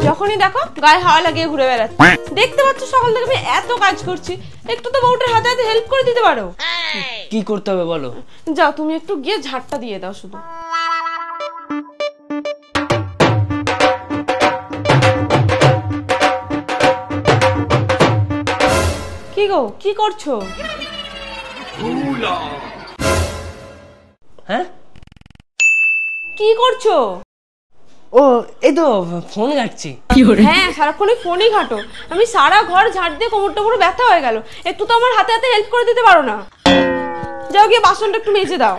যখনই দেখো গায়ে হাওয়া লাগিয়ে ঘুরে বেড়াচ্ছে। দেখতে পাচ্ছ সকাল থেকে আমি এত কাজ করছি, একটু তো বউটার হাতে হাতে হেল্প করে দিতে পারো। কি করতে হবে বলো? যাও তুমি একটু গিয়ে ঝাড়টা দিয়ে দাও শুধু। কি গো কি করছো? হ্যাঁ কি করছো? ও এই তো ফোন ঘাটছি। হ্যাঁ সারাক্ষণই ফোনই ঘাটো। আমি সারা ঘর ঝাড় দিয়ে কোমরটা পুরো ব্যথা হয়ে গেল, একটু তো আমার হাতে হাতে হেল্প করে দিতে পারো না? যাও গিয়ে বাসনটা একটু মেজে দাও।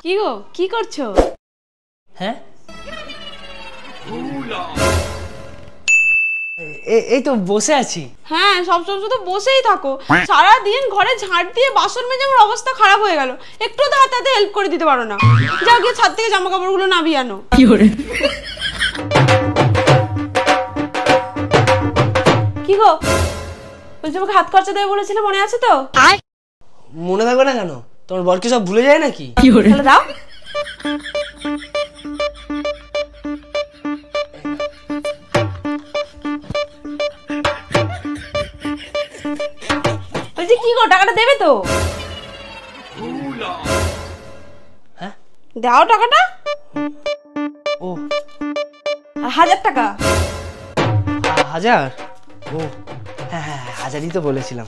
কি গো কি করছো? হ্যাঁ এই তো বসে আছি। হ্যাঁ সবসময় শুধু বসেই থাকো, সারাদিন ঘরে ঝাড় দিয়ে বাসন মেজে আমার অবস্থা খারাপ হয়ে গেল, একটু তো হাতে হাতে হেল্প করে দিতে পারো না? যাও গিয়ে ছাদ থেকে জামা কাপড়গুলো নামিয়ে আনো। কি গো বলছি আমাকে হাত খরচা দেবে বলেছিলে, মনে আছে তো? মনে থাকবে না কেন? তোমার বর কি সব ভুলে যায় নাকি? তাহলে দাও। বলছি কি গো টাকাটা দেবে তো? হ্যাঁ দাও টাকাটা। ও 1000 টাকা। 1000? ও হ্যাঁ হ্যাঁ 1000ই তো বলেছিলাম।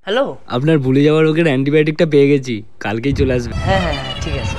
হ্যালো, আপনার ভুলে যাওয়ার রোগের অ্যান্টিবায়োটিকটা পেয়ে গেছি, কালকেই চলে আসবে। হ্যাঁ হ্যাঁ ঠিক আছে।